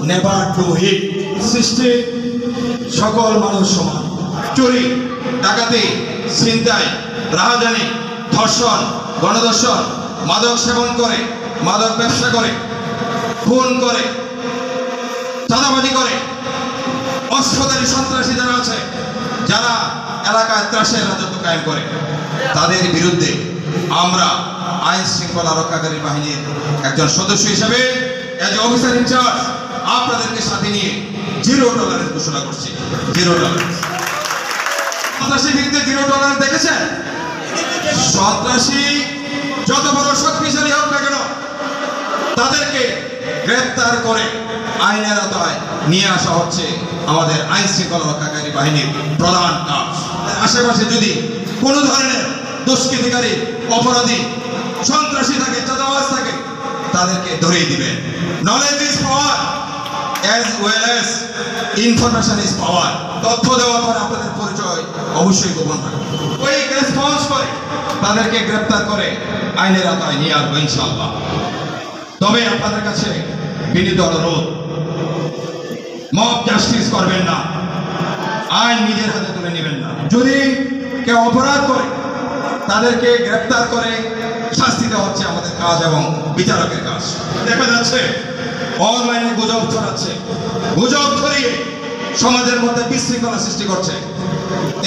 Never do it. সৃষ্টি সকল মানুষ সমান। চুরি, ডাকাতি, ছিনতাই, রাহাজানি, ধর্ষণ, গণধর্ষণ, মাদক সেবন করে, মাদক ব্যবসা করে, খুন করে, চাঁদাবাজি করে, অস্ত্রধারী সন্ত্রাসী যারা আছে, যারা এলাকায় ত্রাসের রাজত্ব কায়েম করে, তাদের বিরুদ্ধে আমরা আইন শৃঙ্খলা রক্ষাকারী বাহিনীর একজন সদস্য হিসেবে এজ অফিসার ইনচার্জ আপনাদেরকে সাথে নিয়ে জিরো টলারেন্স ঘোষণা করছি। Zero tolerance. সন্ত্রাসী বিরুদ্ধে জিরো টলারেন্স দেখেছেন? সন্ত্রাসী যত বড় শক্তিশালী হোক না কেন, তাদেরকে গ্রেফতার করে আইনের আওতায় নিয়ে আসা হচ্ছে আমাদের আইন শৃঙ্খলা রক্ষাকারী বাহিনীর প্রধান কাজ। আশেপাশে যদি কোনো ধরনের দুষ্কৃতিকারী, অপরাধী, সন্ত্রাসী থাকে, চাঁদাবাজ থাকে, তাদেরকে ধরিয়ে দিবেন। Knowledge is power as well as information is power। তথ্য দেওয়ার পরে আপনাদের পরিচয় অবশ্যই গোপন রাখবেন। ওই রেসপন্স করে তাদেরকে গ্রেফতার করে আইনের আওতায় নিয়ে আসবো ইনশাআল্লাহ। তবে আপনাদের কাছে বিনীত অনুরোধ, মব জাস্টিস করবেন না, আইন নিজের হাতে তুলে নেবেন না। যদি কেউ অপরাধ করে তাদেরকে গ্রেফতার করে শাস্তি দেওয়া হচ্ছে আমাদের কাজ এবং বিচারকের কাজ। দেখা যাচ্ছে অনলাইনে গুজব ছড়াচ্ছে, গুজব ছড়িয়ে সমাজের মধ্যে বিশৃঙ্খলা সৃষ্টি করছে।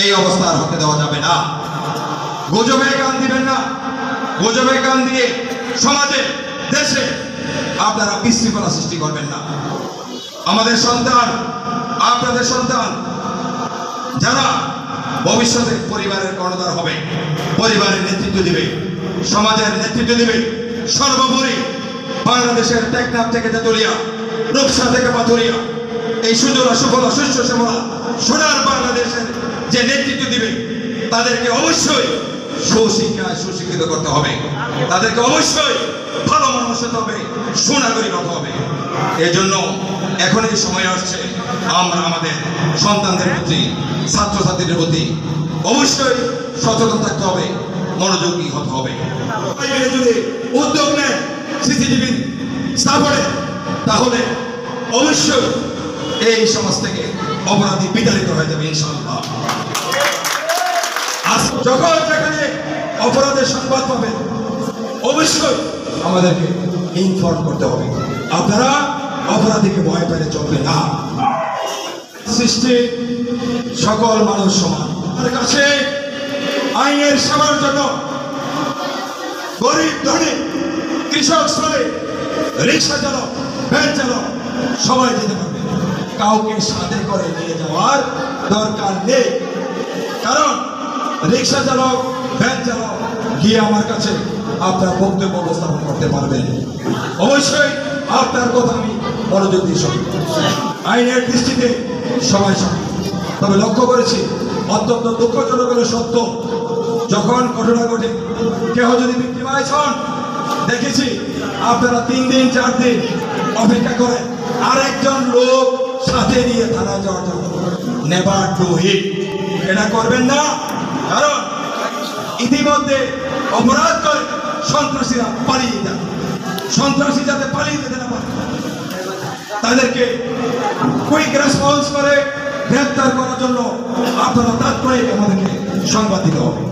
এই অবস্থা আর হতে দেওয়া যাবে না। গুজবে কান দিবেন না। গুজবে কান দিয়ে সমাজে, দেশে আপনারা বিশৃঙ্খলা সৃষ্টি করবেন না। আমাদের সন্তান, আপনাদের সন্তান, যারা ভবিষ্যতে পরিবারের কর্ণধার হবে, পরিবারের নেতৃত্ব দিবে, সমাজের নেতৃত্ব দিবে, সর্বোপরি বাংলাদেশের টেকনাফ থেকে তেতুলিয়া, রূপসা থেকে পাথুরিয়া, এই সুজলা সুফলা শস্য শ্যামলা সোনার বাংলাদেশের যে নেতৃত্ব দিবে, তাদেরকে অবশ্যই সুশিক্ষায় সুশিক্ষিত করতে হবে। তাদেরকে অবশ্যই ভালো মানুষ হতে হবে, সুনাগরিক হতে হবে। এই জন্য এখন এই সময় আসছে, আমরা আমাদের সন্তানদের প্রতি, ছাত্রছাত্রীদের প্রতি অবশ্যই সচেতন থাকতে হবে, মনোযোগী হতে হবে। যদি উদ্যোগ নেয় সিসিটিভি স্থাপনে, তাহলে অবশ্যই এই সমাজ থেকে অপরাধী বিতাড়িত হয়ে যাবে ইনশাআল্লাহ। যখন যেখানে অপরাধের সংবাদ পাবেন, অবশ্যই আমাদেরকে ইনফর্ম করতে হবে। আপনারা অপরাধীকে ভয় পেলে চলবে না। সৃষ্টি সকল মানুষ সমান। আমাদের কাছে আইনের সেবার জন্য গরিব, ধনী, কৃষক, শ্রমিক, রিক্সা চালক, ভ্যান চালক সবাই যেতে পারবে। কাউকে সাথে করে নিয়ে যাওয়ার দরকার নেই। কারণ রিক্সা চালক, ভ্যান চালক গিয়ে আমার কাছে আপনার বক্তব্য উপস্থাপন করতে পারবেন। অবশ্যই আপনার কথা আমি মনোযোগ দিয়ে শুনি। আইনের দৃষ্টিতে সবাই সমান। তবে লক্ষ্য করেছি, অত্যন্ত দুঃখজনক হলে সত্য, যখন ঘটনা ঘটে কেউ যদি ভিক্টিমাইজ হন, দেখেছি আপনারা 3 দিন 4 দিন অপেক্ষা করেন আরেকজন লোক সাথে নিয়ে থানায় যাওয়ার জন্য। Never do it. এটা করবেন না। কারণ ইতিমধ্যে অপরাধ করে সন্ত্রাসীরা পালিয়ে যায়। সন্ত্রাসী যাতে পালিয়ে যেতে না পারে, তাদেরকে কুইক রেসপন্স করে গ্রেফতার করার জন্য আপনারা তাৎক্ষণিক আমাদেরকে সংবাদ দিতে হবে।